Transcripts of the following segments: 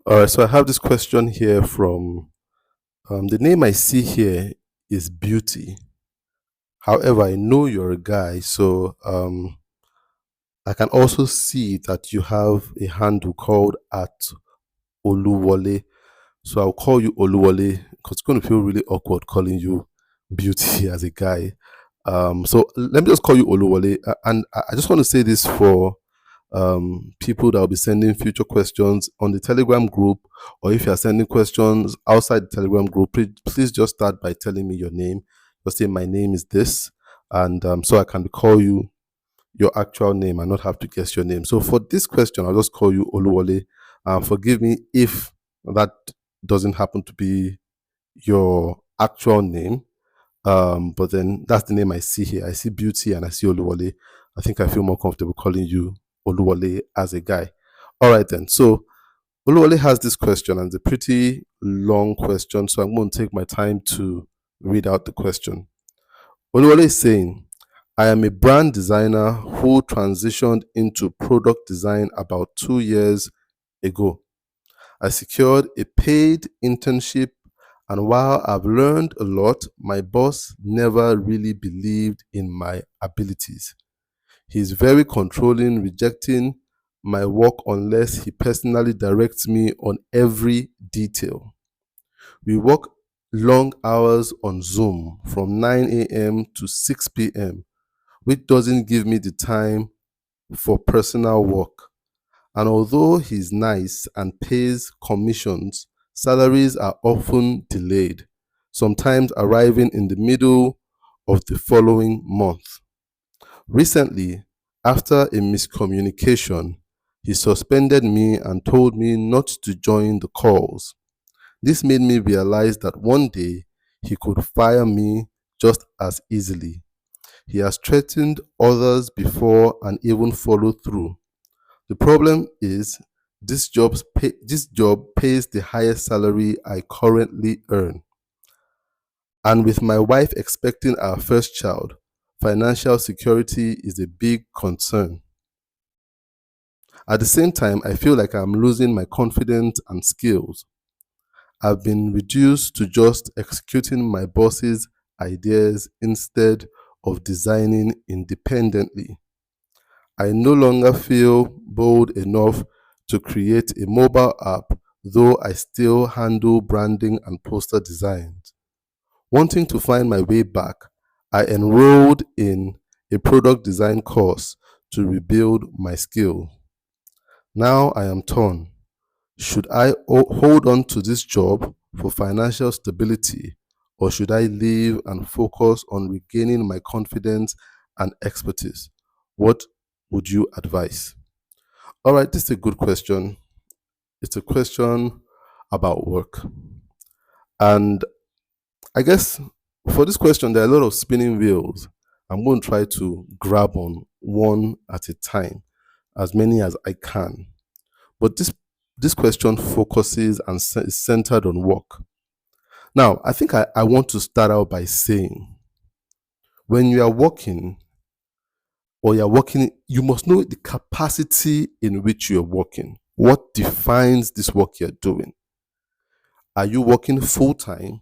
All right, so I have this question here from the name I see here is Beauty. However, I know you're a guy, so I can also see that you have a handle called at Oluwole. So I'll call you Oluwole because it's going to feel really awkward calling you Beauty as a guy. So let me just call you Oluwole. And I just want to say this for people that will be sending future questions on the Telegram group, or if you are sending questions outside the Telegram group, please just start by telling me your name. Just say my name is this, and so I can call you your actual name and not have to guess your name. So for this question, I'll just call you Oluwole. Forgive me if that doesn't happen to be your actual name. But then that's the name I see here. I see Beauty and I see Oluwole. I think I feel more comfortable calling you Oluwole as a guy. All right then. So Oluwole has this question, and it's a pretty long question. So I'm going to take my time to read out the question. Oluwole is saying, I am a brand designer who transitioned into product design about 2 years ago. I secured a paid internship, and while I've learned a lot, my boss never really believed in my abilities. He's very controlling, rejecting my work unless he personally directs me on every detail. We work long hours on Zoom from 9 a.m. to 6 p.m., which doesn't give me the time for personal work. And although he's nice and pays commissions, salaries are often delayed, sometimes arriving in the middle of the following month. Recently, after a miscommunication, he suspended me and told me not to join the calls. This made me realize that one day he could fire me just as easily. He has threatened others before and even followed through. The problem is this job pays the highest salary I currently earn. And with my wife expecting our first child, financial security is a big concern. At the same time, I feel like I'm losing my confidence and skills. I've been reduced to just executing my boss's ideas instead of designing independently. I no longer feel bold enough to create a mobile app, though I still handle branding and poster designs. Wanting to find my way back, I enrolled in a product design course to rebuild my skill. Now I am torn. Should I hold on to this job for financial stability, or should I leave and focus on regaining my confidence and expertise? What would you advise? All right, this is a good question. It's a question about work. And I guess for this question, there are a lot of spinning wheels. I'm going to try to grab on one at a time, as many as I can. But this question focuses and is centered on work. Now, I think I want to start out by saying, when you are working or you're working, you must know the capacity in which you're working. What defines this work you're doing? Are you working full time?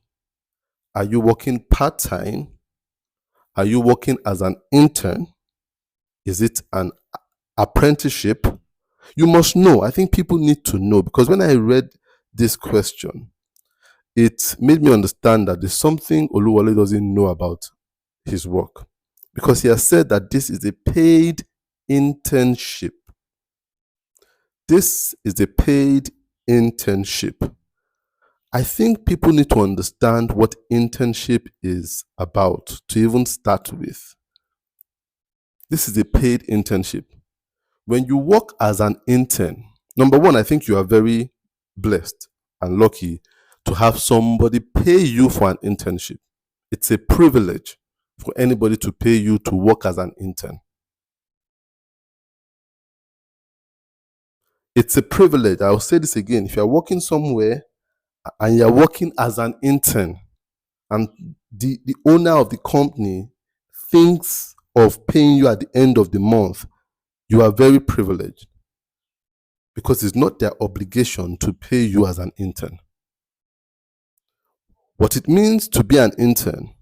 Are you working part time? Are you working as an intern? Is it an apprenticeship? You must know. I think people need to know, because when I read this question, it made me understand that there's something Oluwole doesn't know about his work, because he has said that this is a paid internship. This is a paid internship. I think people need to understand what internship is about to even start with. This is a paid internship. When you work as an intern, number one, I think you are very blessed and lucky to have somebody pay you for an internship. It's a privilege for anybody to pay you to work as an intern. It's a privilege. I'll say this again. If you're working somewhere and you're working as an intern, and the owner of the company thinks of paying you at the end of the month, you are very privileged. because it's not their obligation to pay you as an intern. What it means to be an intern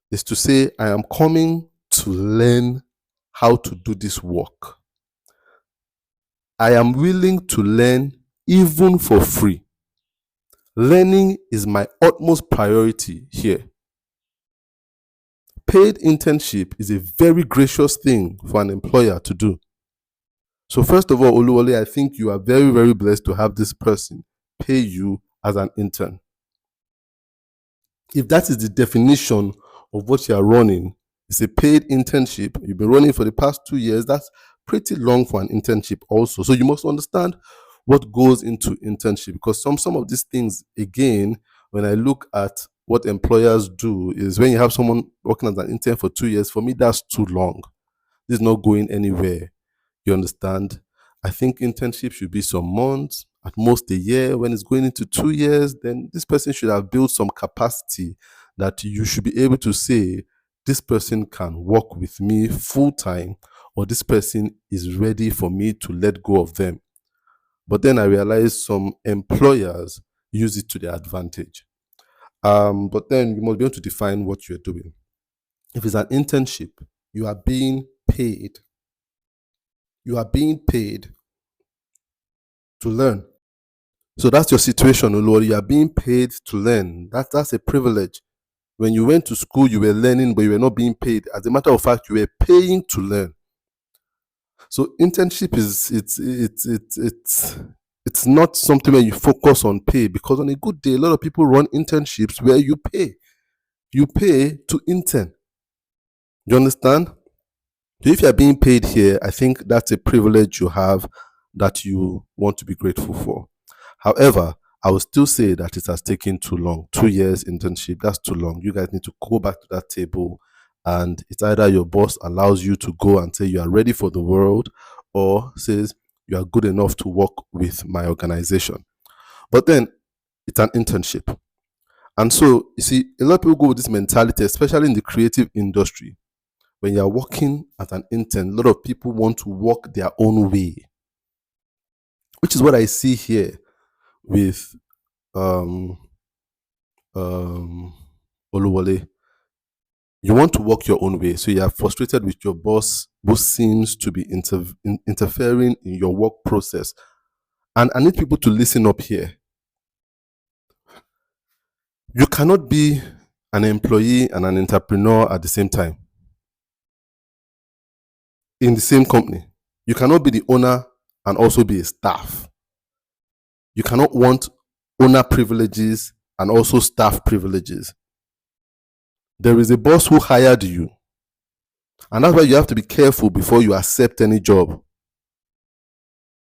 is to say, I am coming to learn how to do this work. I am willing to learn even for free. Learning is my utmost priority here. Paid internship is a very gracious thing for an employer to do. So first of all, Oluwole, I think you are very, very blessed to have this person pay you as an intern. If that is the definition of what you are running, it's a paid internship. You've been running for the past 2 years. That's pretty long for an internship also. So you must understand what goes into internship, because some of these things, again, when I look at what employers do, is when you have someone working as an intern for 2 years, for me, that's too long. This is not going anywhere. You understand? I think internship should be some months, at most a year. When it's going into 2 years, then this person should have built some capacity that you should be able to say, this person can work with me full time, or this person is ready for me to let go of them. But then I realized some employers use it to their advantage. But then you must be able to define what you're doing. If it's an internship, you are being paid. You are being paid to learn. So that's your situation, Lord. You are being paid to learn. That's a privilege. When you went to school, you were learning, but you were not being paid. As a matter of fact, you were paying to learn. So internship is it's not something where you focus on pay, because on a good day, a lot of people run internships where you pay. You pay to intern. You understand? So if you're being paid here, I think that's a privilege you have that you want to be grateful for. However, I will still say that it has taken too long. 2 years internship, that's too long. You guys need to go back to that table, and it's either your boss allows you to go and say you are ready for the world, or says you are good enough to work with my organization. But then it's an internship. And so, you see, a lot of people go with this mentality, especially in the creative industry. When you're working as an intern, a lot of people want to walk their own way, which is what I see here with Oluwole. You want to walk your own way, so you are frustrated with your boss who seems to be interfering in your work process. And I need people to listen up here. You cannot be an employee and an entrepreneur at the same time in the same company. You cannot be the owner and also be a staff. You cannot want owner privileges and also staff privileges. There is a boss who hired you, and that's why you have to be careful before you accept any job,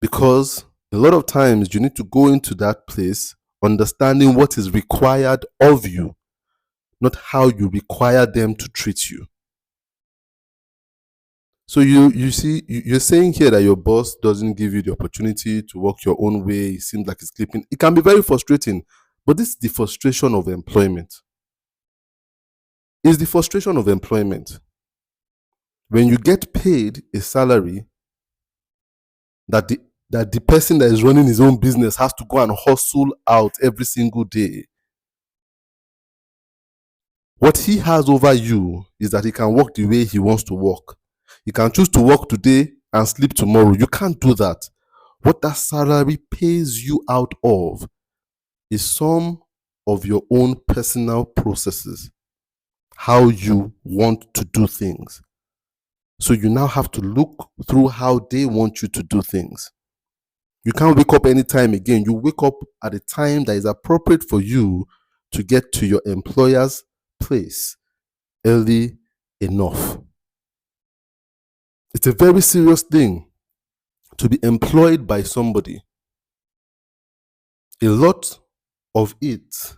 because a lot of times you need to go into that place understanding what is required of you, not how you require them to treat you. So you see, you're saying here that your boss doesn't give you the opportunity to walk your own way. It seems like it's clipping. It can be very frustrating, but this is the frustration of employment. It's the frustration of employment. When you get paid a salary that the person that is running his own business has to go and hustle out every single day. What he has over you is that he can work the way he wants to work. He can choose to work today and sleep tomorrow. You can't do that. What that salary pays you out of is some of your own personal processes, how you want to do things. So you now have to look through how they want you to do things. You can't wake up anytime again. You wake up at a time that is appropriate for you to get to your employer's place early enough. It's a very serious thing to be employed by somebody. A lot of it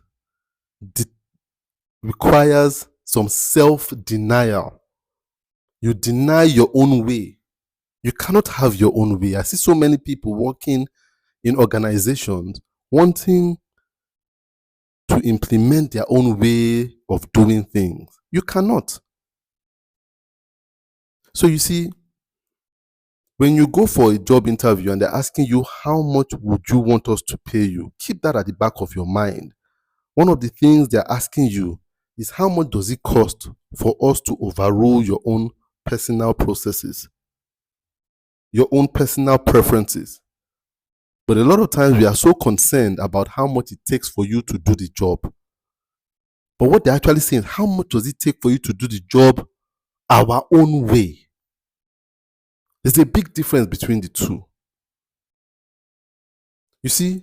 requires some self-denial. You deny your own way. You cannot have your own way. I see so many people working in organizations wanting to implement their own way of doing things. You cannot. So you see, When you go for a job interview and they're asking you, how much would you want us to pay you? Keep that at the back of your mind. One of the things they're asking you is, how much does it cost for us to overrule your own personal processes, your own personal preferences? But a lot of times we are so concerned about how much it takes for you to do the job. But what they're actually saying, how much does it take for you to do the job our own way? There's a big difference between the two. You see,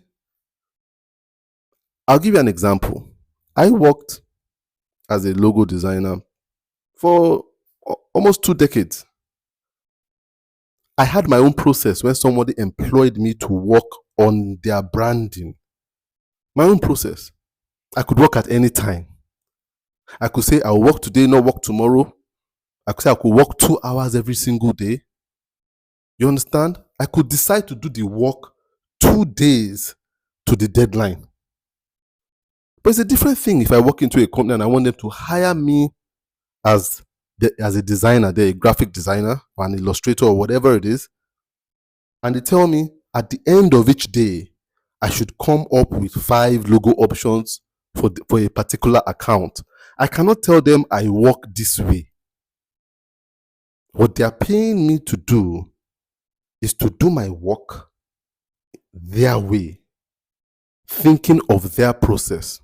I'll give you an example. I worked as a logo designer for almost 2 decades. I had my own process when somebody employed me to work on their branding. My own process. I could work at any time. I could say I'll work today, not work tomorrow. I could say I could work 2 hours every single day. You understand? I could decide to do the work 2 days to the deadline. But it's a different thing if I walk into a company and I want them to hire me as a designer, a graphic designer or an illustrator or whatever it is, and they tell me at the end of each day, I should come up with 5 logo options for a particular account. I cannot tell them I work this way. What they are paying me to do is to do my work their way, thinking of their process.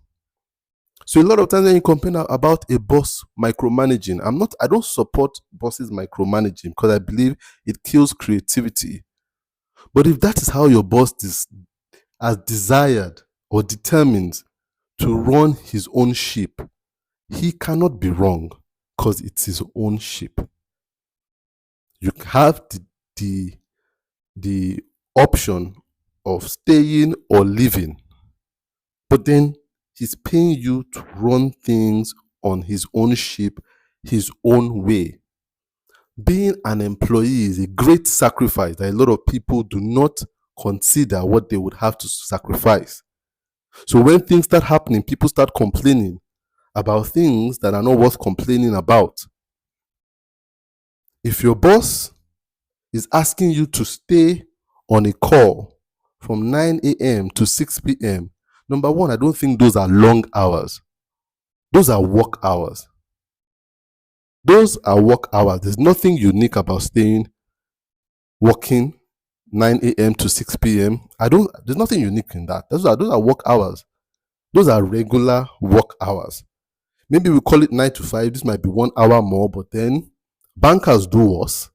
So a lot of times when you complain about a boss micromanaging, I don't support bosses micromanaging because I believe it kills creativity. But if that is how your boss has desired or determined to run his own ship, he cannot be wrong because it's his own ship. You have the option of staying or leaving, but then he's paying you to run things on his own ship, his own way. Being an employee is a great sacrifice that a lot of people do not consider what they would have to sacrifice. So when things start happening, people start complaining about things that are not worth complaining about. If your boss is asking you to stay on a call from 9 a.m. to 6 p.m., number one, I don't think those are long hours. Those are work hours. Those are work hours. There's nothing unique about staying working 9 a.m. to 6 p.m. There's nothing unique in that. Those are work hours. Those are regular work hours. Maybe we call it 9 to 5. This might be 1 hour more, but then bankers do worse.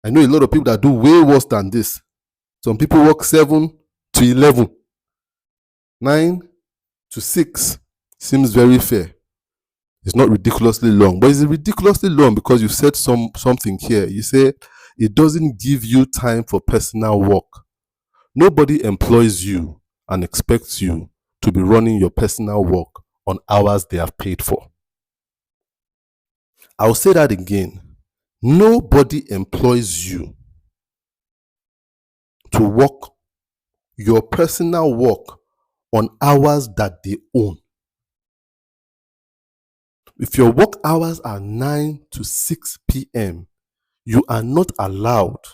I know a lot of people that do way worse than this. Some people work 7 to 11. 9 to 6 seems very fair. It's not ridiculously long, but it's ridiculously long because you said something here. You say it doesn't give you time for personal work. Nobody employs you and expects you to be running your personal work on hours they have paid for. I'll say that again. Nobody employs you to work your personal work on hours that they own. If your work hours are 9 to 6 p.m., you are not allowed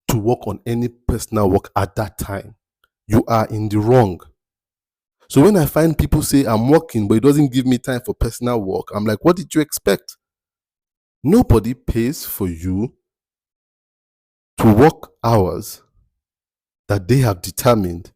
to work on any personal work at that time. You are in the wrong. So when I find people say I'm working, but it doesn't give me time for personal work, I'm like, what did you expect? Nobody pays for you to work hours that they have determined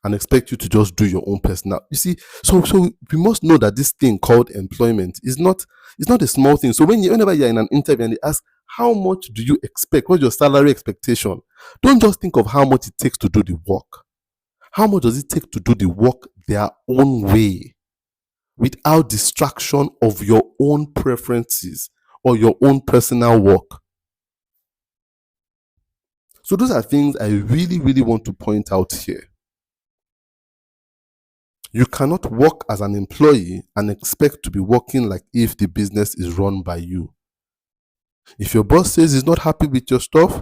and expect you to just do your own personal. You see, so we must know that this thing called employment is not a small thing. So whenever you're in an interview and they ask, how much do you expect? What's your salary expectation? Don't just think of how much it takes to do the work. How much does it take to do the work their own way without distraction of your own preferences or your own personal work? So those are things I really, really want to point out here. You cannot work as an employee and expect to be working like if the business is run by you. If your boss says he's not happy with your stuff,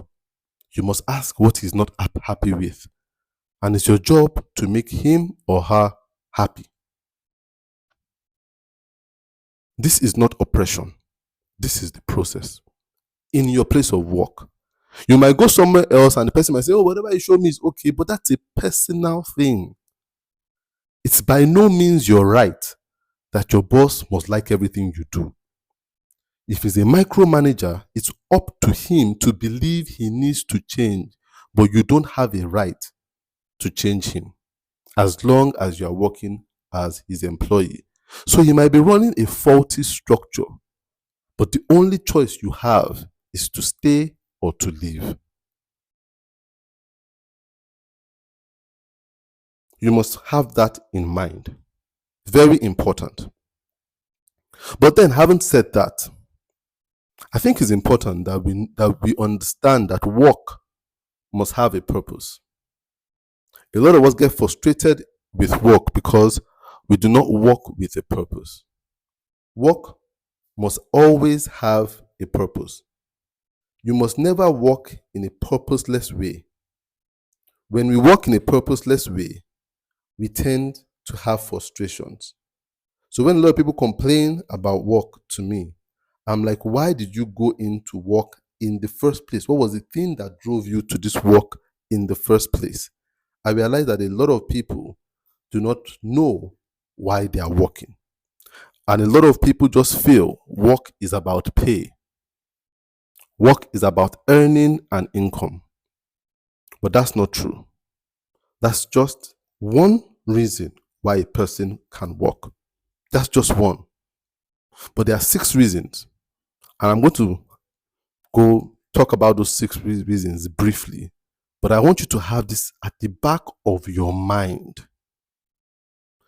you must ask what he's not happy with. And it's your job to make him or her happy. This is not oppression. This is the process. In your place of work, You might go somewhere else and the person might say, oh, whatever you show me is okay, but that's a personal thing. It's by no means your right that your boss must like everything you do. If he's a micromanager, it's up to him to believe he needs to change, but you don't have a right to change him as long as you are working as his employee. So he might be running a faulty structure, but the only choice you have is to stay or to leave. You must have that in mind. Very important. But then, having said that, I think it's important that we understand that work must have a purpose. A lot of us get frustrated with work because we do not work with a purpose. Work must always have a purpose. You must never work in a purposeless way. When we work in a purposeless way, we tend to have frustrations. So when a lot of people complain about work to me, I'm like, why did you go into work in the first place? What was the thing that drove you to this work in the first place? I realized that a lot of people do not know why they are working. And a lot of people just feel work is about pay. Work is about earning an income. But that's not true. That's just one reason why a person can work. That's just one. But there are 6 reasons. And I'm going to go talk about those 6 reasons briefly. But I want you to have this at the back of your mind.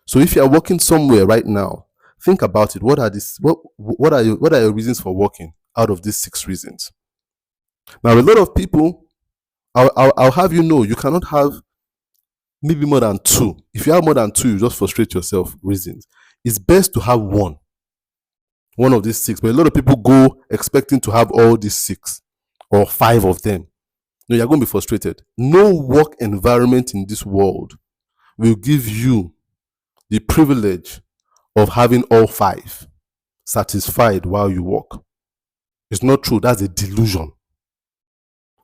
So if you are working somewhere right now, think about it. What are your reasons for working out of these 6 reasons? Now, a lot of people, I'll have you know, you cannot have maybe more than 2. If you have more than 2, you just frustrate yourself. Reasons. It's best to have one of these 6. But a lot of people go expecting to have all these 6 or 5 of them. No, you're going to be frustrated. No work environment in this world will give you the privilege of having all 5 satisfied while you work. It's not true. That's a delusion.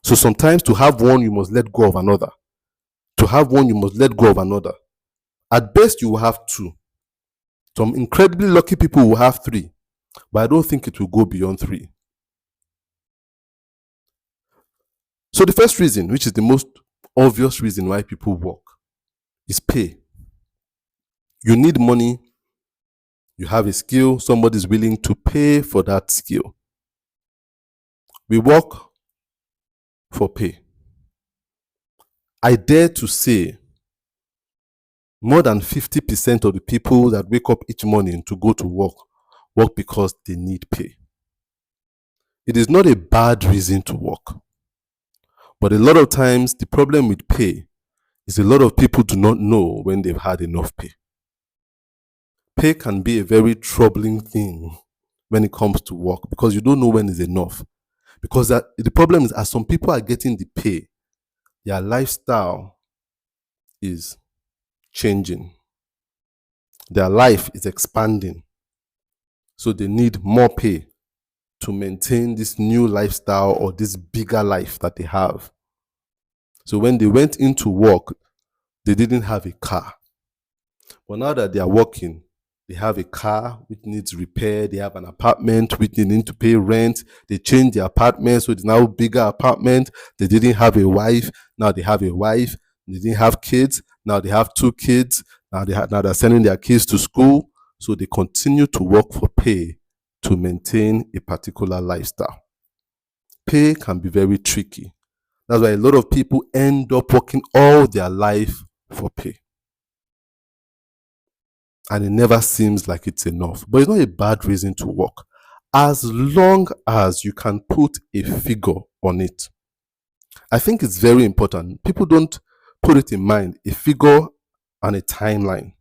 So sometimes to have one, you must let go of another. To have one, you must let go of another. At best, you will have 2. Some incredibly lucky people will have 3, but I don't think it will go beyond 3. So the first reason, which is the most obvious reason why people work, is pay. You need money. You have a skill. Somebody is willing to pay for that skill. We work for pay. I dare to say more than 50% of the people that wake up each morning to go to work because they need pay. It is not a bad reason to work. But a lot of times, the problem with pay is a lot of people do not know when they've had enough pay. Pay can be a very troubling thing when it comes to work because you don't know when is enough. Because the problem is, as some people are getting the pay, their lifestyle is changing. Their life is expanding. So they need more pay to maintain this new lifestyle or this bigger life that they have. So when they went into work, they didn't have a car. But now that they are working, they have a car which needs repair. They have an apartment which they need to pay rent. They changed the apartment, so it's now a bigger apartment. They didn't have a wife. Now they have a wife. They didn't have kids. Now they have 2 kids. Now they're sending their kids to school. So they continue to work for pay to maintain a particular lifestyle. Pay can be very tricky. That's why a lot of people end up working all their life for pay. And it never seems like it's enough. But it's not a bad reason to work, as long as you can put a figure on it. I think it's very important. People don't put it in mind, a figure and a timeline.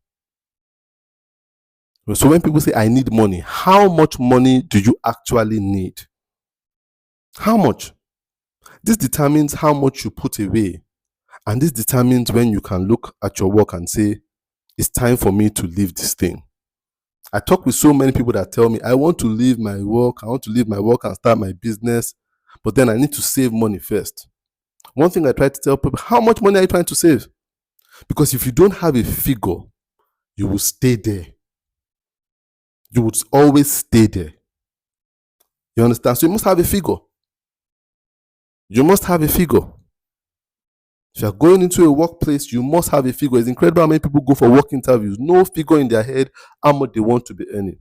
So when people say, I need money, how much money do you actually need? How much? This determines how much you put away. And this determines when you can look at your work and say, it's time for me to leave this thing. I talk with so many people that tell me, I want to leave my work. I want to leave my work and start my business. but then I need to save money first. One thing I try to tell people, how much money are you trying to save? Because if you don't have a figure, you will stay there. You would always stay there. You understand? So you must have a figure. You must have a figure. If you're going into a workplace, you must have a figure. It's incredible how many people go for work interviews, no figure in their head how much they want to be earning.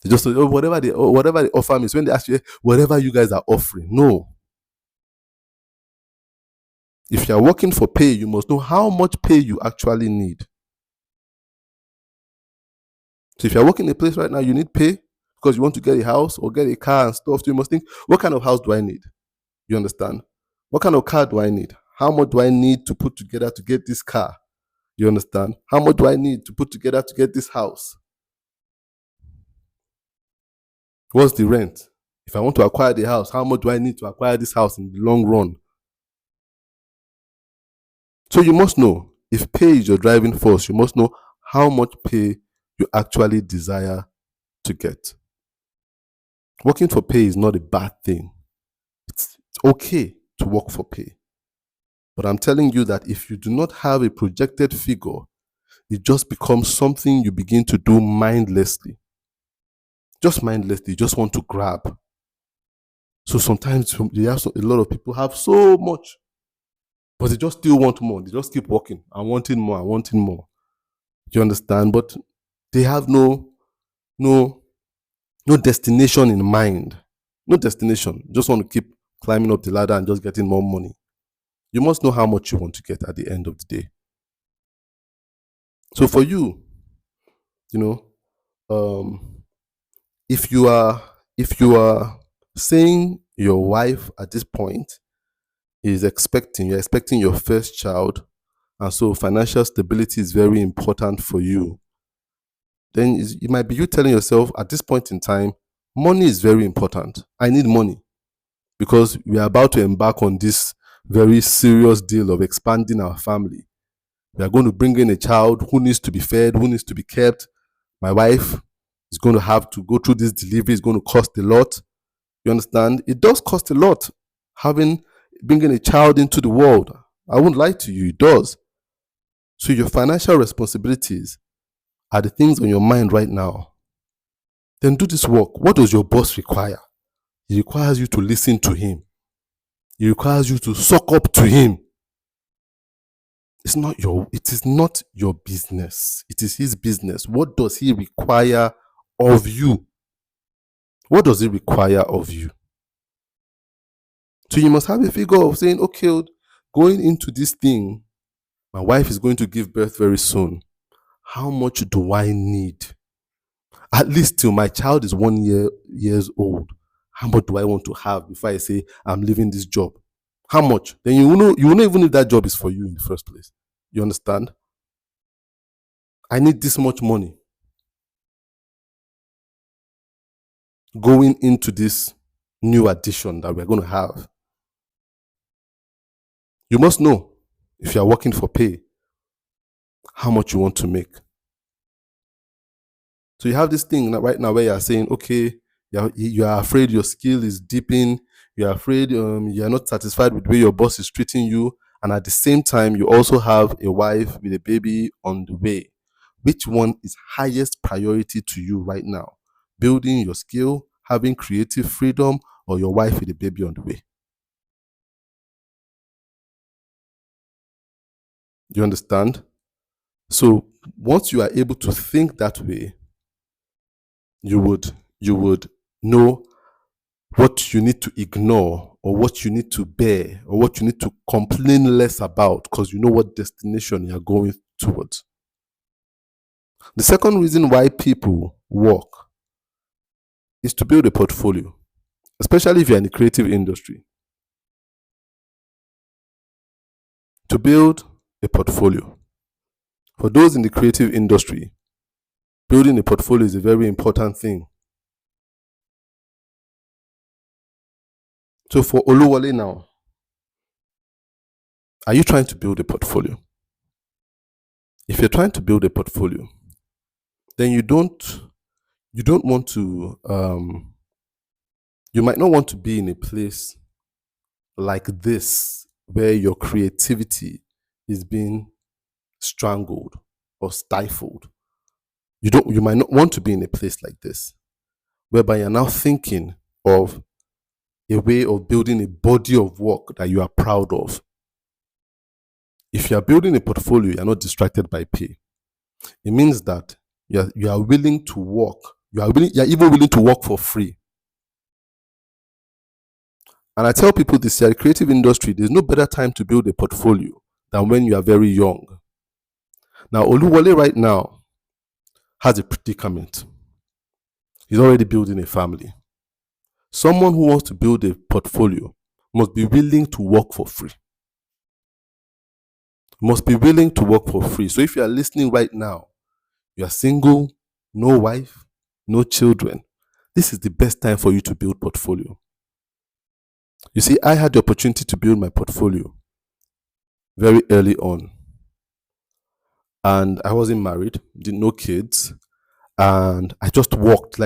They just say, oh, whatever they offer me. So when they ask you, whatever you guys are offering, no. If you're working for pay, you must know how much pay you actually need. So if you're working in a place right now, you need pay because you want to get a house or get a car and stuff. So you must think, what kind of house do I need? You understand? What kind of car do I need? How much do I need to put together to get this car? You understand? How much do I need to put together to get this house? What's the rent? If I want to acquire the house, how much do I need to acquire this house in the long run? So you must know, if pay is your driving force, you must know how much pay you actually desire to get. Working for pay is not a bad thing. It's okay to work for pay. But I'm telling you that if you do not have a projected figure, it just becomes something you begin to do mindlessly. Just mindlessly, you just want to grab. So sometimes a lot of people have so much, but they just still want more. They just keep working and wanting more and wanting more. You understand? But they have no destination in mind. No destination. Just want to keep climbing up the ladder and just getting more money. You must know how much you want to get at the end of the day. So for you, if you are saying your wife at this point you're expecting your first child, and so financial stability is very important for you, then it might be you telling yourself at this point in time, money is very important. I need money because we are about to embark on this very serious deal of expanding our family. We are going to bring in a child who needs to be fed, who needs to be kept. My wife is going to have to go through this delivery. It's going to cost a lot. You understand? It does cost a lot bringing a child into the world. I won't lie to you, it does. So your financial responsibilities are the things on your mind right now. Then do this work. What does your boss require? He requires you to listen to him. He requires you to suck up to him. It is not your business. It is his business. What does he require of you? What does he require of you? So you must have a figure of saying, okay, going into this thing, my wife is going to give birth very soon. How much do I need? At least till my child is 1 years old. How much do I want to have before I say I'm leaving this job? How much? Then you will know even if that job is for you in the first place. You understand? I need this much money going into this new addition that we're going to have. You must know, if you're working for pay, how much you want to make. So you have this thing right now where you're saying, okay, you are afraid your skill is dipping. You're afraid you're not satisfied with the way your boss is treating you. And at the same time, you also have a wife with a baby on the way. Which one is highest priority to you right now? Building your skill, having creative freedom, or your wife with a baby on the way? You understand? So once you are able to think that way, you would know what you need to ignore or what you need to bear or what you need to complain less about, because you know what destination you're going towards. The second reason why people work is to build a portfolio, especially if you're in the creative industry. To build a portfolio. For those in the creative industry, building a portfolio is a very important thing. So for Oluwole now, are you trying to build a portfolio? If you're trying to build a portfolio, then you don't want to, you might not want to be in a place like this, where your creativity is being strangled or stifled. You might not want to be in a place like this, whereby you're now thinking of a way of building a body of work that you are proud of. If you are building a portfolio, you're not distracted by pay. It means that you are willing to work. You're even willing to work for free. And I tell people this year, the creative industry, there's no better time to build a portfolio than when you are very young. Now, Oluwole right now has a predicament. He's already building a family. Someone who wants to build a portfolio must be willing to work for free. Must be willing to work for free. So if you are listening right now, you are single, no wife, no children, this is the best time for you to build portfolio. You see, I had the opportunity to build my portfolio very early on. And I wasn't married, didn't know kids, and I just worked.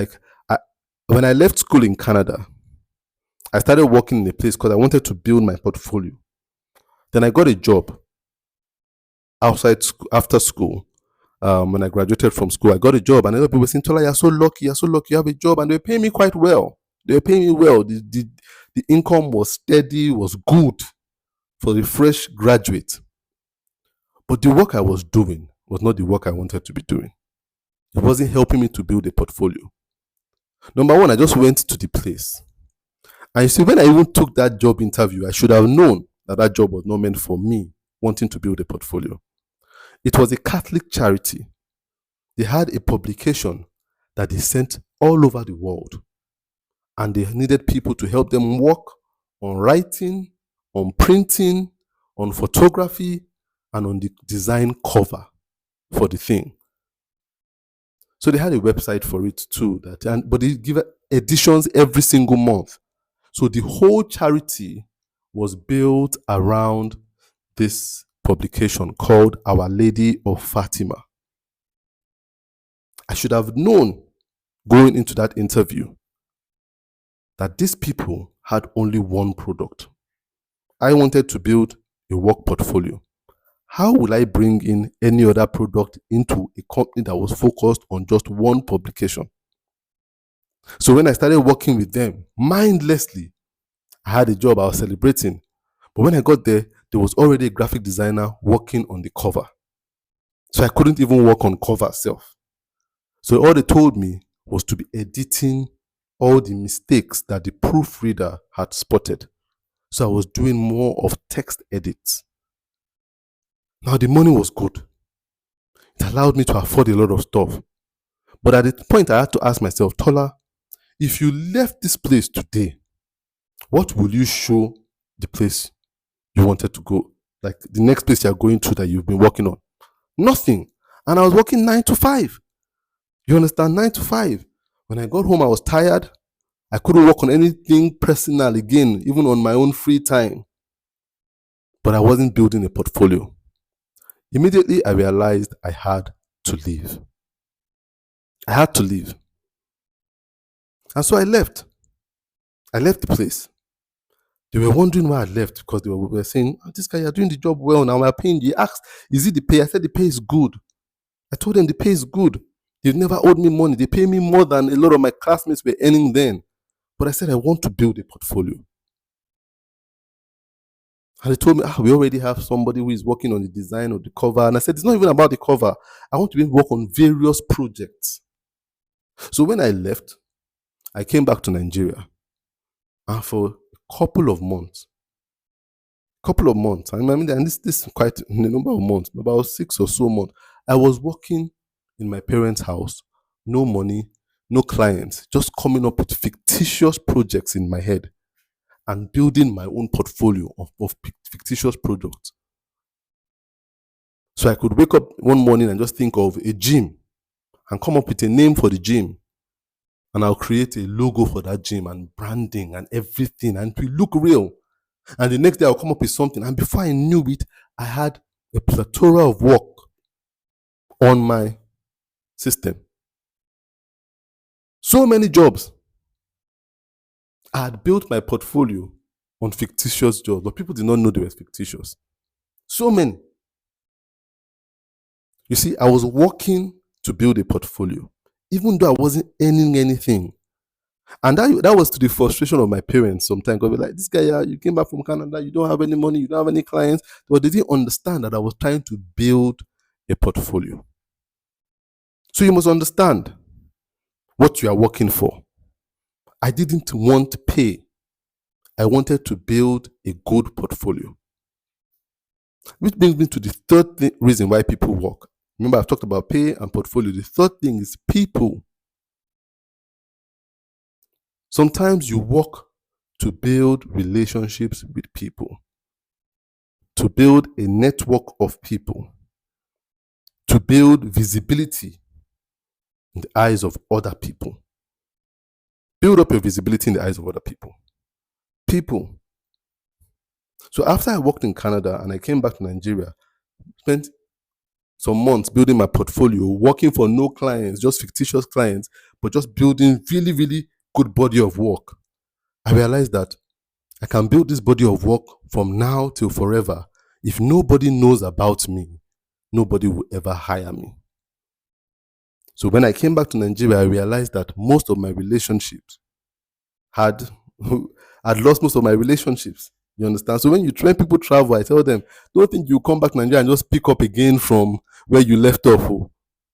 When I left school in Canada, I started working in a place because I wanted to build my portfolio. Then I got a job outside school, after school. When I graduated from school, I got a job, and other people were saying, "Tola, you're so lucky, you have a job," and they were paying me quite well. They were paying me well. The income was steady, was good for the fresh graduate. But the work I was doing was not the work I wanted to be doing. It wasn't helping me to build a portfolio. Number one, I just went to the place. And you see, when I even took that job interview, I should have known that that job was not meant for me wanting to build a portfolio. It was a Catholic charity. They had a publication that they sent all over the world. And they needed people to help them work on writing, on printing, on photography, and on the design cover for the thing. So they had a website for it too, but they give editions every single month. So the whole charity was built around this publication called Our Lady of Fatima. I should have known going into that interview that these people had only one product. I wanted to build a work portfolio. How will I bring in any other product into a company that was focused on just one publication? So when I started working with them, mindlessly, I had a job, I was celebrating. But when I got there was already a graphic designer working on the cover. So I couldn't even work on cover itself. So all they told me was to be editing all the mistakes that the proofreader had spotted. So I was doing more of text edits. Now the money was good. It allowed me to afford a lot of stuff. But at the point I had to ask myself, Tola, if you left this place today, what will you show the place you wanted to go? Like the next place you're going to that you've been working on? Nothing. And I was working 9 to 5. You understand? 9 to 5. When I got home, I was tired. I couldn't work on anything personal again, even on my own free time. But I wasn't building a portfolio. Immediately, I realized I had to leave. I had to leave. And so I left. I left the place. They were wondering why I left because they were saying, oh, this guy, you're doing the job well now. We're paying you. They asked, is it the pay? I said, the pay is good. I told them the pay is good. They've never owed me money. They pay me more than a lot of my classmates were earning then. But I said, I want to build a portfolio. And they told me, we already have somebody who is working on the design of the cover. And I said, it's not even about the cover. I want to be able to work on various projects. So when I left, I came back to Nigeria. And for a couple of months, and this is quite a number of months, about 6 or so months, I was working in my parents' house, no money, no clients, just coming up with fictitious projects in my head and building my own portfolio of fictitious products. So I could wake up one morning and just think of a gym and come up with a name for the gym. And I'll create a logo for that gym and branding and everything, and it will look real. And the next day I'll come up with something. And before I knew it, I had a plethora of work on my system. So many jobs. I had built my portfolio on fictitious jobs, but people did not know they were fictitious. So many. You see, I was working to build a portfolio, even though I wasn't earning anything. And that was to the frustration of my parents sometimes. Because they're like, this guy, yeah, you came back from Canada, you don't have any money, you don't have any clients. But they didn't understand that I was trying to build a portfolio. So you must understand what you are working for. I didn't want pay. I wanted to build a good portfolio. Which brings me to the third reason why people work. Remember, I've talked about pay and portfolio. The third thing is people. Sometimes you work to build relationships with people, to build a network of people, to build visibility in the eyes of other people. Build up your visibility in the eyes of other people. People. So after I worked in Canada and I came back to Nigeria, spent some months building my portfolio, working for no clients, just fictitious clients, but just building really, really good body of work. I realized that I can build this body of work from now till forever. If nobody knows about me, nobody will ever hire me. So when I came back to Nigeria, I realized that most of my relationships I'd lost most of my relationships. You understand? So when people travel, I tell them, don't think you come back to Nigeria and just pick up again from where you left off. Oh.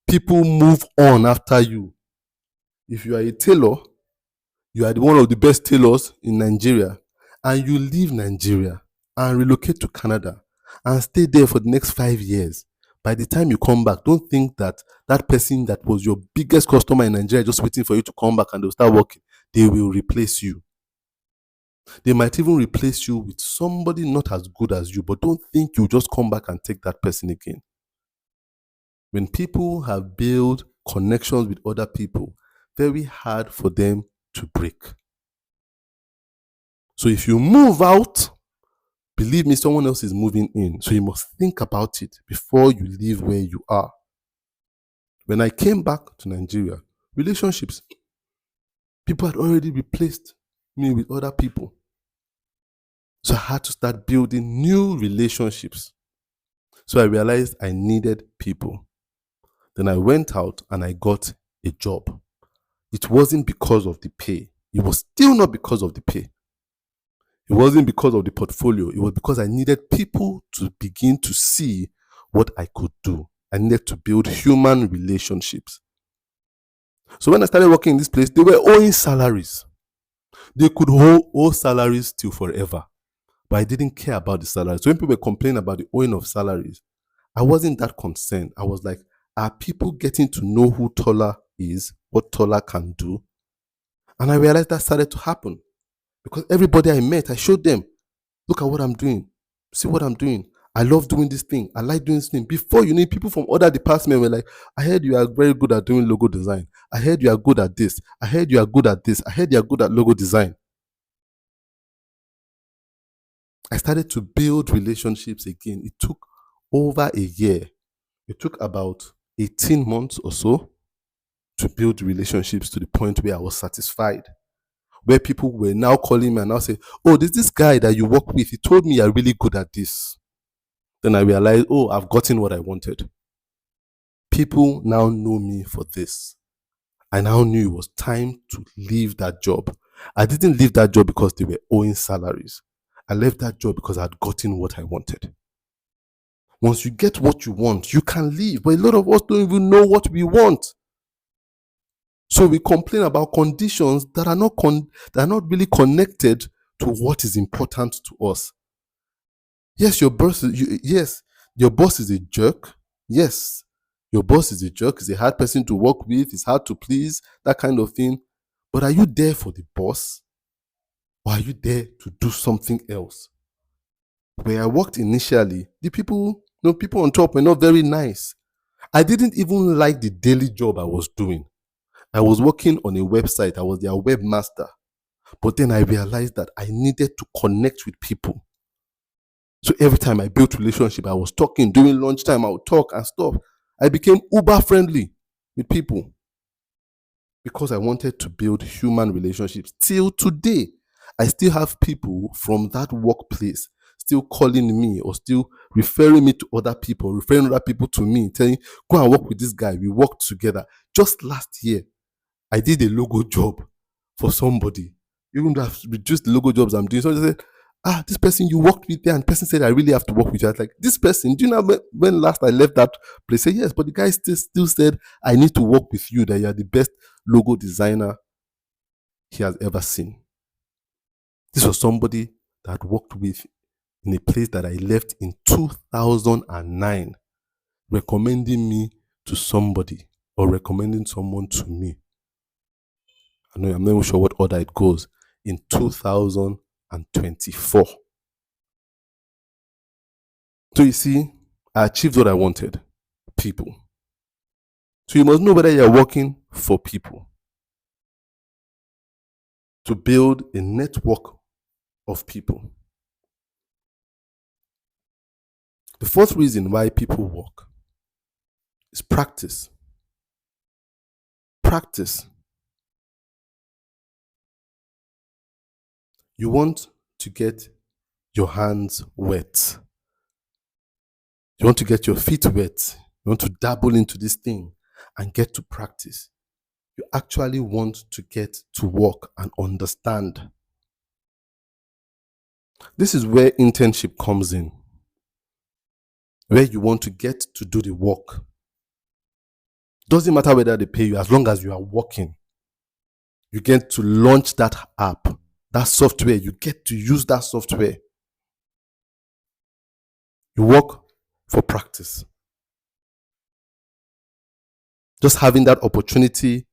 People move on after you. If you are a tailor, you are one of the best tailors in Nigeria, and you leave Nigeria and relocate to Canada and stay there for the next 5 years. By the time you come back, don't think that that person that was your biggest customer in Nigeria just waiting for you to come back and they'll start working. They will replace you. They might even replace you with somebody not as good as you, but don't think you'll just come back and take that person again. When people have built connections with other people, very hard for them to break. So if you move out, believe me, someone else is moving in. So you must think about it before you leave where you are. When I came back to Nigeria, relationships, people had already replaced me with other people. So I had to start building new relationships. So I realized I needed people. Then I went out and I got a job. It wasn't because of the pay. It was still not because of the pay. It wasn't because of the portfolio. It was because I needed people to begin to see what I could do. I needed to build human relationships. So when I started working in this place, they were owing salaries. They could owe salaries till forever. But I didn't care about the salaries. So when people were complaining about the owing of salaries, I wasn't that concerned. I was like, are people getting to know who Tola is, what Tola can do? And I realized that started to happen. Because everybody I met, I showed them, look at what I'm doing. See what I'm doing. I love doing this thing. I like doing this thing. Before, you need people from other departments were like, I heard you are very good at doing logo design. I heard you are good at this. I heard you are good at this. I heard you are good at logo design. I started to build relationships again. It took over a year. It took about 18 months or so to build relationships to the point where I was satisfied. Where people were now calling me and now say, oh, there's this guy that you work with. He told me you're really good at this. Then I realized, oh, I've gotten what I wanted. People now know me for this. I now knew it was time to leave that job. I didn't leave that job because they were owing salaries. I left that job because I had gotten what I wanted. Once you get what you want, you can leave. But a lot of us don't even know what we want. So we complain about conditions that are not really connected to what is important to us. Yes, your boss is a jerk. Yes, your boss is a jerk. He's a hard person to work with. It's hard to please, that kind of thing. But are you there for the boss? Or are you there to do something else? Where I worked initially, the people on top were not very nice. I didn't even like the daily job I was doing. I was working on a website. I was their webmaster. But then I realized that I needed to connect with people. So every time I built relationship, I was talking. During lunchtime, I would talk and stuff. I became uber friendly with people because I wanted to build human relationships. Till today, I still have people from that workplace still calling me or still referring me to other people, referring other people to me, telling, go and work with this guy. We worked together. Just last year, I did a logo job for somebody. Even though I've reduced the logo jobs I'm doing, so they said, this person you worked with there, and the person said, I really have to work with you. I was like, this person, do you know when last I left that place? Say, yes, but the guy still said, I need to work with you, that you are the best logo designer he has ever seen. This was somebody that I worked with in a place that I left in 2009, recommending me to somebody or recommending someone to me. I'm not even sure what order it goes, in 2024. So you see, I achieved what I wanted, people. So you must know whether you're working for people, to build a network of people. The fourth reason why people work is practice. Practice. You want to get your hands wet. You want to get your feet wet. You want to dabble into this thing and get to practice. You actually want to get to work and understand. This is where internship comes in, where you want to get to do the work. Doesn't matter whether they pay you, as long as you are working. You get to launch that app, that software. You get to use that software. You work for practice. Just having that opportunity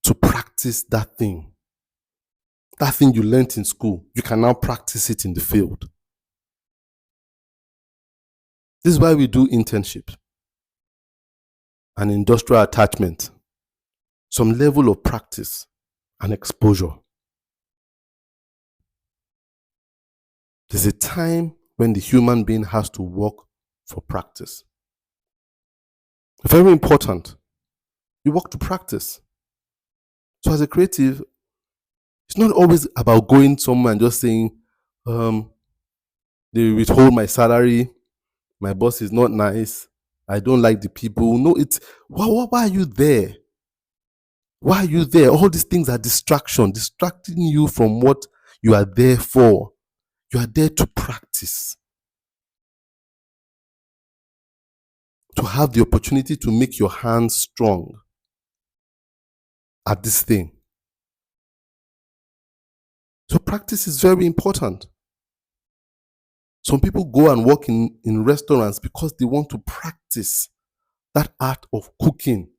to practice that thing you learned in school, you can now practice it in the field. This is why we do internships and industrial attachment. Some level of practice and exposure. There's a time when the human being has to work for practice. Very important. You work to practice. So as a creative, it's not always about going somewhere and just saying, they withhold my salary, my boss is not nice, I don't like the people. No, it's why are you there? Why are you there? All these things are distracting you from what you are there for. You are there to practice, to have the opportunity to make your hands strong at this thing. So practice is very important. Some people go and work in restaurants because they want to practice that art of cooking.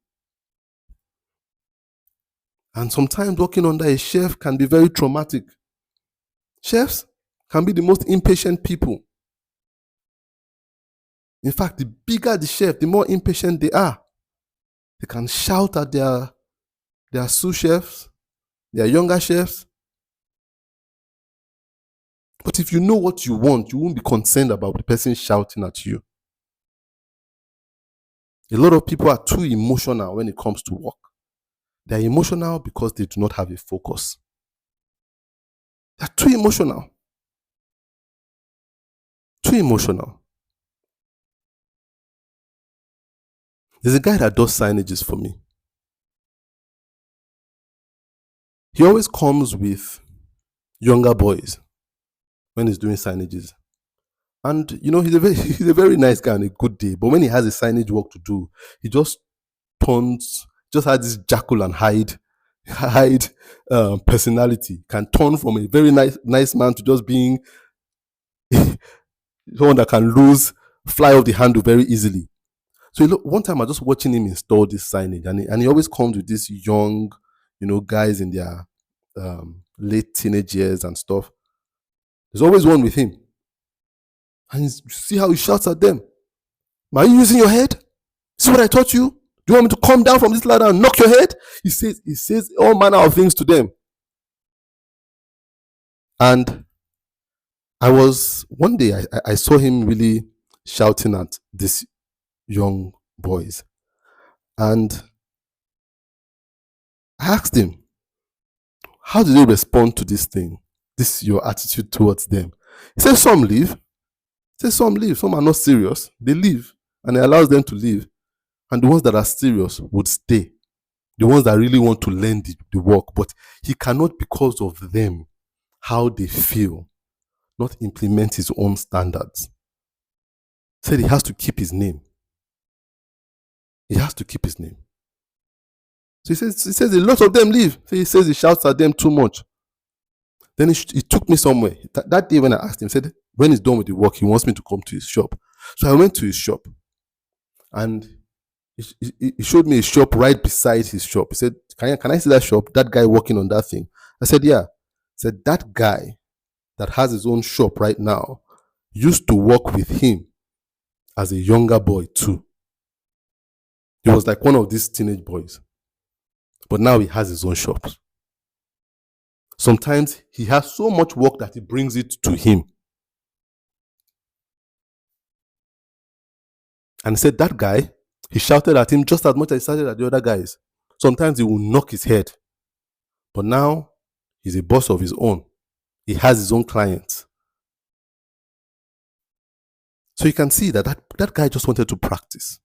And sometimes working under a chef can be very traumatic. Chefs can be the most impatient people. In fact, the bigger the chef, the more impatient they are. They can shout at their sous chefs, their younger chefs. But if you know what you want, you won't be concerned about the person shouting at you. A lot of people are too emotional when it comes to work. They're emotional because they do not have a focus. They're too emotional. Too emotional. There's a guy that does signages for me. He always comes with younger boys when he's doing signages. And he's a very nice guy on a good day. But when he has a signage work to do, he just has this Jekyll and Hyde personality. Can turn from a very nice man to just being someone that can fly off the handle very easily. So one time I was just watching him install this signage, and he always comes with these young, guys in their late teenage years and stuff. There's always one with him. And you see how he shouts at them. Are you using your head? See what I taught you? Do you want me to come down from this ladder and knock your head? He says all manner of things to them. And one day I saw him really shouting at these young boys. And I asked him, how do they respond to this thing? this your attitude towards them. He says some leave. He says some leave. Some are not serious. They leave, and he allows them to leave. And the ones that are serious would stay. The ones that really want to learn the work. But he cannot, because of them, how they feel, not implement his own standards. He said he has to keep his name. He has to keep his name. So he says a lot of them leave. So he says he shouts at them too much. Then he took me somewhere. That day when I asked him, he said when he's done with the work, he wants me to come to his shop. So I went to his shop, and he showed me a shop right beside his shop. He said, can I see that shop? That guy working on that thing. I said, yeah. He said, that guy that has his own shop right now used to work with him as a younger boy too. He was like one of these teenage boys. But now he has his own shop. Sometimes he has so much work that he brings it to him. And he said that guy, he shouted at him just as much as he shouted at the other guys. Sometimes he will knock his head. But now he's a boss of his own. He has his own clients. So you can see that guy just wanted to practice.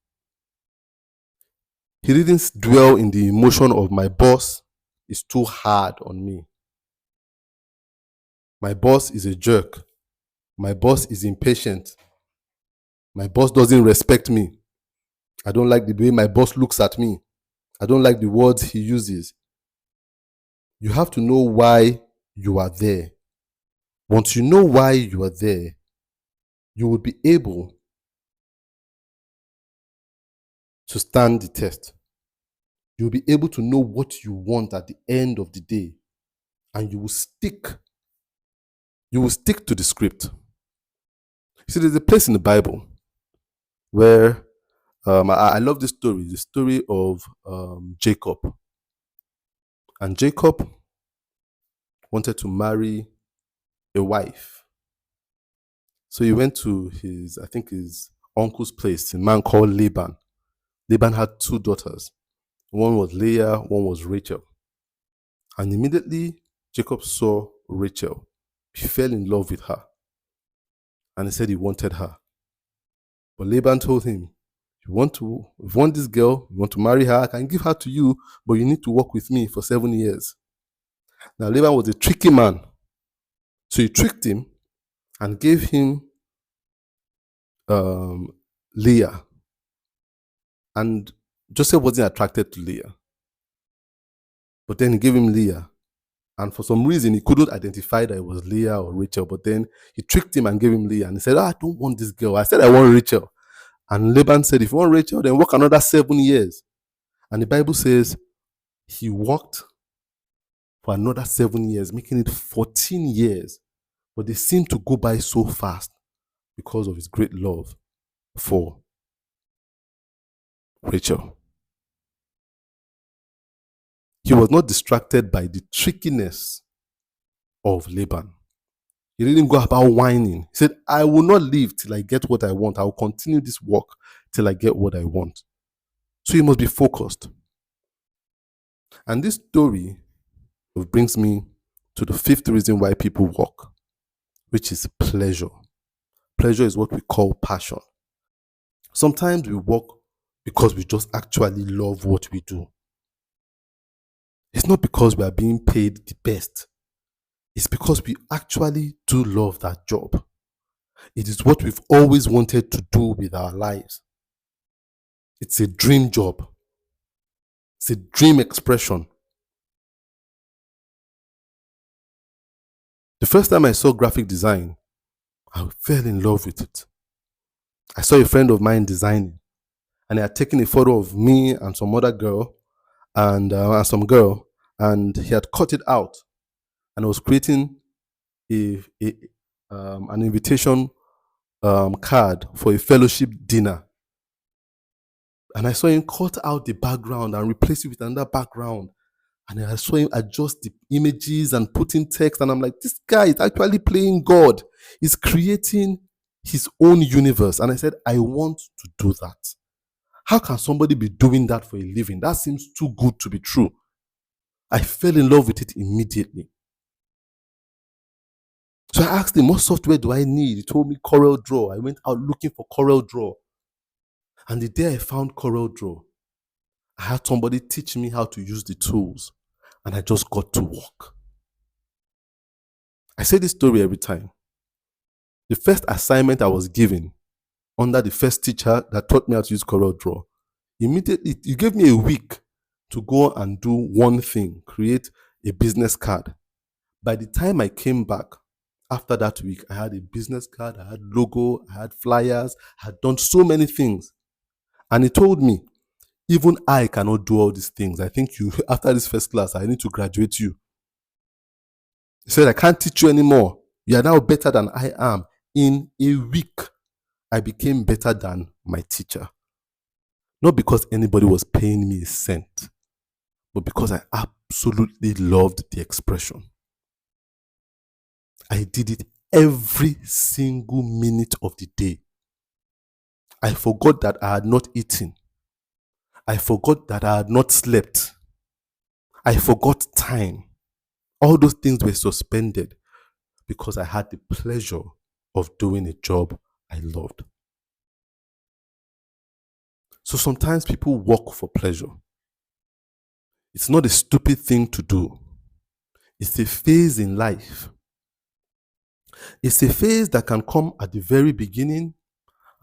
He didn't dwell in the emotion of my boss is too hard on me. My boss is a jerk. My boss is impatient. My boss doesn't respect me. I don't like the way my boss looks at me. I don't like the words he uses. You have to know why you are there. Once you know why you are there, you will be able to stand the test. You'll be able to know what you want at the end of the day, and you will stick to the script. You see, there's a place in the Bible where I love this story, the story of Jacob. And Jacob wanted to marry a wife. So he went to his uncle's place, a man called Laban. Laban had two daughters. One was Leah, one was Rachel. And immediately Jacob saw Rachel. He fell in love with her. And he said he wanted her. But Laban told him, if you want this girl, you want to marry her, I can give her to you, but you need to work with me for 7 years. Now Laban was a tricky man. So he tricked him and gave him Leah. And Joseph wasn't attracted to Leah. But then he gave him Leah. And for some reason, he couldn't identify that it was Leah or Rachel. But then he tricked him and gave him Leah. And he said, I don't want this girl. I said, I want Rachel. And Laban said, if you want Rachel, then work another 7 years. And the Bible says he worked for another 7 years, making it 14 years. But they seemed to go by so fast because of his great love for Rachel. He was not distracted by the trickiness of Laban. He didn't go about whining. He said, I will not leave till I get what I want. I will continue this work till I get what I want. So he must be focused. And this story brings me to the fifth reason why people work, which is pleasure. Pleasure is what we call passion. Sometimes we work because we just actually love what we do. It's not because we are being paid the best. It's because we actually do love that job. It is what we've always wanted to do with our lives. It's a dream job. It's a dream expression. The first time I saw graphic design, I fell in love with it. I saw a friend of mine designing, and he had taken a photo of me and some other girl and some girl, and he had cut it out, and I was creating an invitation card for a fellowship dinner. And I saw him cut out the background and replace it with another background. And I saw him adjust the images and put in text. And I'm like, this guy is actually playing God. He's creating his own universe. And I said, I want to do that. How can somebody be doing that for a living? That seems too good to be true. I fell in love with it immediately. So I asked him, what software do I need? He told me Corel Draw. I went out looking for Corel Draw. And the day I found Corel Draw, I had somebody teach me how to use the tools. And I just got to work. I say this story every time. The first assignment I was given under the first teacher that taught me how to use Corel Draw, immediately he gave me a week to go and do one thing, create a business card. By the time I came back after that week, I had a business card, I had logo, I had flyers, I had done so many things. And he told me, even I cannot do all these things. I think you, after this first class, I need to graduate you. He said, I can't teach you anymore. You are now better than I am. In a week, I became better than my teacher. Not because anybody was paying me a cent, but because I absolutely loved the expression. I did it every single minute of the day. I forgot that I had not eaten. I forgot that I had not slept. I forgot time. All those things were suspended because I had the pleasure of doing a job I loved. So sometimes people work for pleasure. It's not a stupid thing to do. It's a phase in life. It's a phase that can come at the very beginning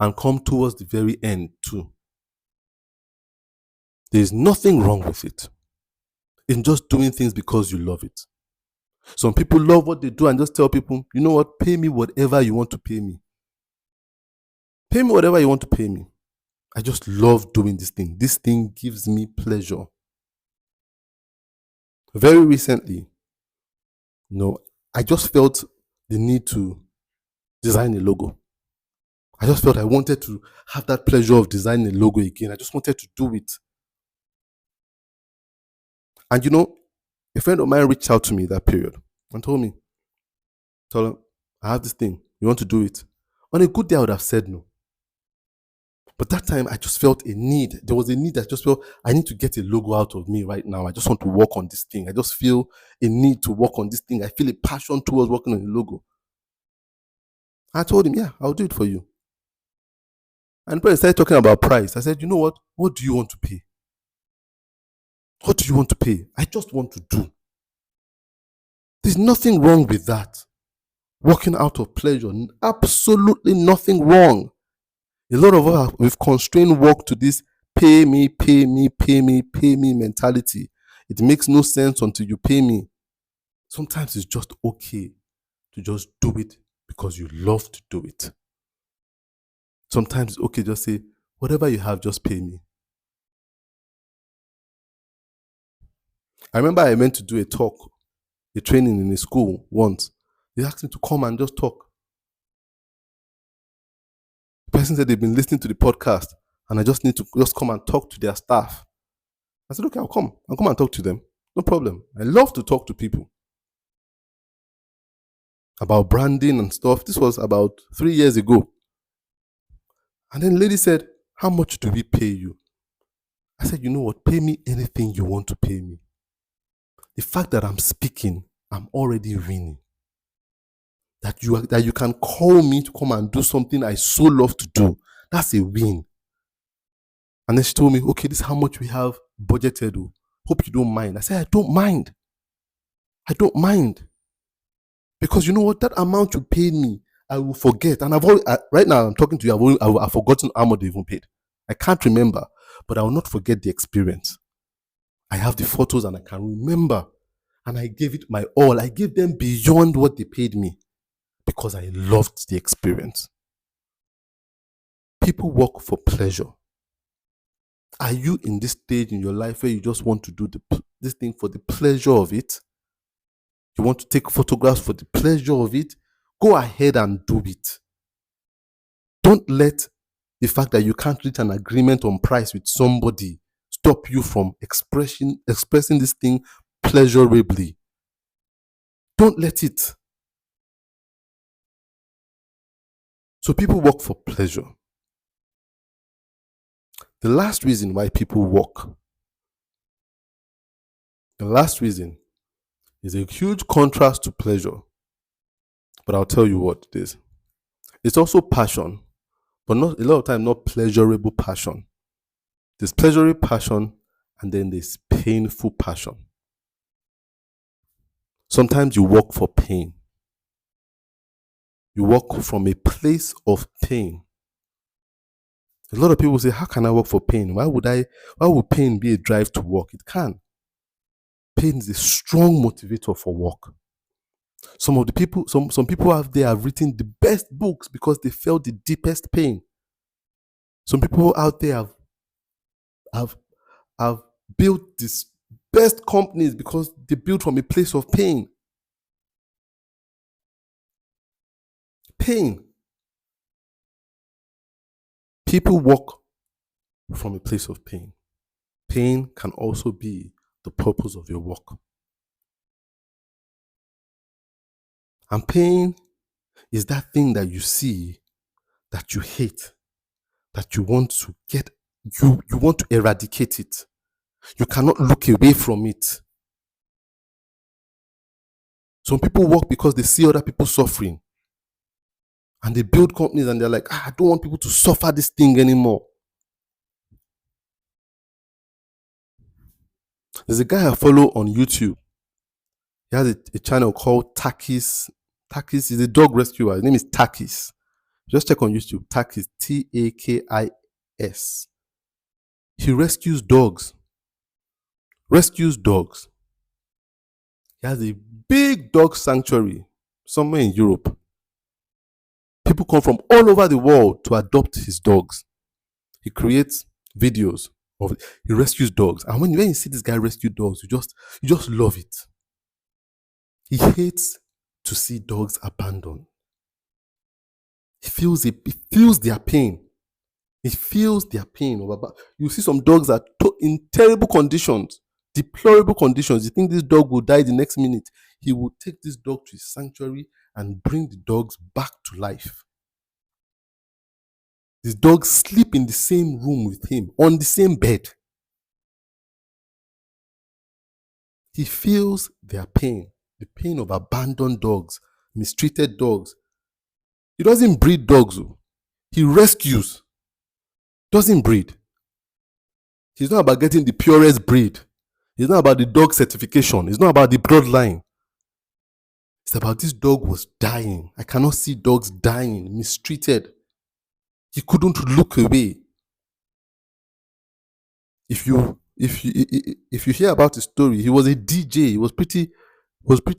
and come towards the very end too. There's nothing wrong with it. In just doing things because you love it. Some people love what they do and just tell people, you know what, pay me whatever you want to pay me. Pay me whatever you want to pay me. I just love doing this thing. This thing gives me pleasure. Very recently, I just felt the need to design a logo. I just felt I wanted to have that pleasure of designing a logo again. I just wanted to do it. And a friend of mine reached out to me that period and told me, I have this thing. You want to do it? On a good day, I would have said no. But that time, I just felt a need. There was a need. I just felt I need to get a logo out of me right now. I just want to work on this thing. I just feel a need to work on this thing. I feel a passion towards working on the logo. I told him, yeah, I'll do it for you. And when he started talking about price, I said, you know what? What do you want to pay? What do you want to pay? I just want to do. There's nothing wrong with that. Working out of pleasure, absolutely nothing wrong. A lot of us, we've constrained work to this pay me, pay me, pay me, pay me mentality. It makes no sense until you pay me. Sometimes it's just okay to just do it because you love to do it. Sometimes it's okay, just say, whatever you have, just pay me. I remember I went to do a training in a school once. They asked me to come and just talk. The person said they've been listening to the podcast and I just need to just come and talk to their staff. I said, okay, I'll come and talk to them. No problem. I love to talk to people about branding and stuff. This was about 3 years ago. And then the lady said, how much do we pay you? I said, you know what? Pay me anything you want to pay me. The fact that I'm speaking, I'm already winning. That you can call me to come and do something I so love to do. That's a win. And then she told me, okay, this is how much we have budgeted. Hope you don't mind. I said, I don't mind. I don't mind. Because you know what? That amount you paid me, I will forget. And right now I'm talking to you, I've forgotten how much they even paid. I can't remember, but I will not forget the experience. I have the photos and I can remember. And I gave it my all. I gave them beyond what they paid me because I loved the experience. People work for pleasure. Are you in this stage in your life where you just want to do this thing for the pleasure of it? You want to take photographs for the pleasure of it? Go ahead and do it. Don't let the fact that you can't reach an agreement on price with somebody stop you from expressing this thing pleasurably. Don't let it. So people work for pleasure. The last reason why people work, the last reason is a huge contrast to pleasure. But I'll tell you what it is. It's also passion, but not a lot of time, not pleasurable passion. There's pleasurable passion and then there's painful passion. Sometimes you work for pain. You work from a place of pain. A lot of people say, how can I work for pain? Why would pain be a drive to work? It can. Pain is a strong motivator for work. Some people out there have written the best books because they felt the deepest pain. Some people out there have built these best companies because they built from a place of pain. Pain. People work from a place of pain. Pain can also be the purpose of your work. And pain is that thing that you see that you hate, that you want to get, you want to eradicate it. You cannot look away from it. Some people work because they see other people suffering. And they build companies and they're like, I don't want people to suffer this thing anymore. There's a guy I follow on YouTube. He has a channel called Takis. Takis is a dog rescuer. His name is Takis. Just check on YouTube. Takis, Takis. He rescues dogs. He has a big dog sanctuary somewhere in Europe. People come from all over the world to adopt his dogs. He creates videos of it. He rescues dogs. And when you see this guy rescue dogs, you just love it. He hates to see dogs abandoned. He feels their pain. He feels their pain. You see some dogs are in terrible conditions, deplorable conditions. You think this dog will die the next minute. He will take this dog to his sanctuary and bring the dogs back to life. These dogs sleep in the same room with him, on the same bed. He feels their pain, the pain of abandoned dogs, mistreated dogs. He doesn't breed dogs. He rescues. Doesn't breed. He's not about getting the purest breed. It's not about the dog certification. It's not about the bloodline. It's about this dog was dying. I cannot see dogs dying, mistreated. He couldn't look away. If you hear about his story, he was a DJ. He was pretty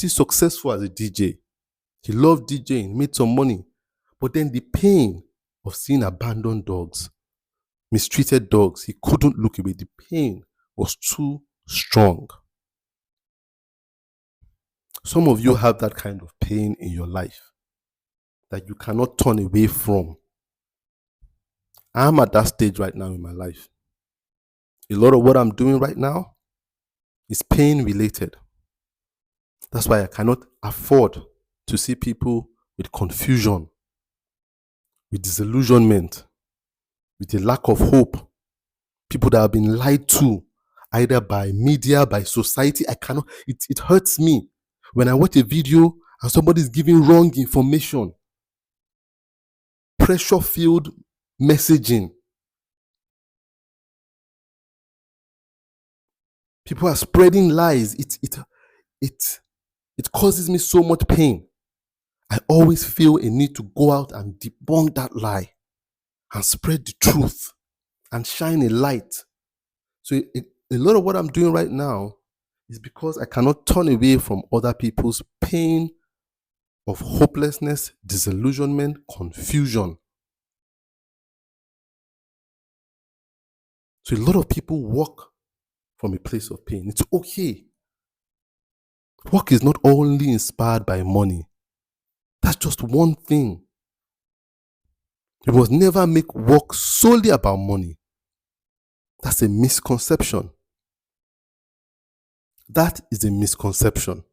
successful as a DJ. He loved DJing, made some money. But then the pain of seeing abandoned dogs, mistreated dogs, he couldn't look away. The pain was too strong. Some of you have that kind of pain in your life that you cannot turn away from. I'm at that stage right now in my life. A lot of what I'm doing right now is pain related. That's why I cannot afford to see people with confusion, with disillusionment, with a lack of hope. People that have been lied to, either by media, by society. It hurts me when I watch a video and somebody's giving wrong information. Pressure-filled messaging. People are spreading lies. It causes me so much pain. I always feel a need to go out and debunk that lie and spread the truth and shine a light. So a lot of what I'm doing right now is because I cannot turn away from other people's pain of hopelessness, disillusionment, confusion. So a lot of people work from a place of pain. It's okay. Work is not only inspired by money. That's just one thing. You must never make work solely about money. That's a misconception. That is a misconception.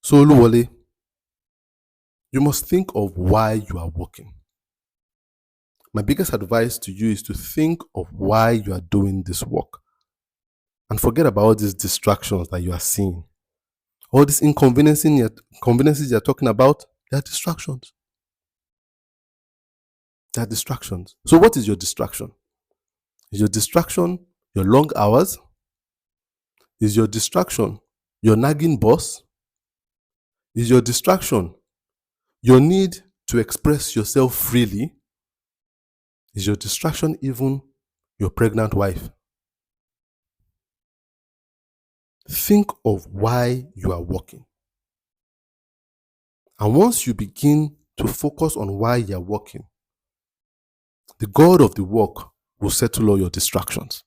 So Oluwole, you must think of why you are working. My biggest advice to you is to think of why you are doing this work. And forget about all these distractions that you are seeing. All these inconveniences you're talking about, they are distractions. They are distractions. So, what is your distraction? Is your distraction your long hours? Is your distraction your nagging boss? Is your distraction your need to express yourself freely? Is your distraction even your pregnant wife? Think of why you are working. And once you begin to focus on why you are working, the God of the work will settle all your distractions.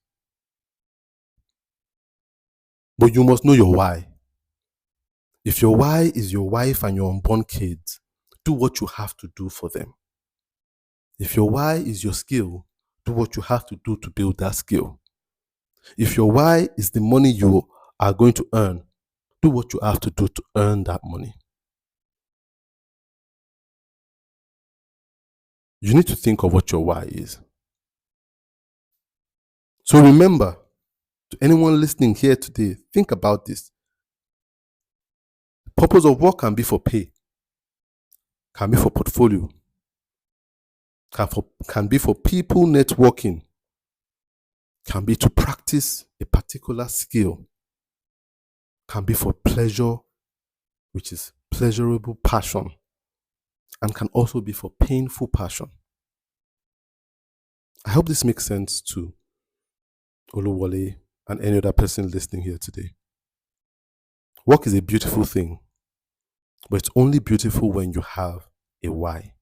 But you must know your why. If your why is your wife and your unborn kids, do what you have to do for them. If your why is your skill, do what you have to do to build that skill. If your why is the money you are going to earn, do what you have to do to earn that money. You need to think of what your why is. So remember, to anyone listening here today, think about this. The purpose of work can be for pay, can be for portfolio, can be for people networking, can be to practice a particular skill, can be for pleasure, which is pleasurable passion, and can also be for painful passion. I hope this makes sense to Oluwole and any other person listening here today. Work is a beautiful thing, but it's only beautiful when you have a why.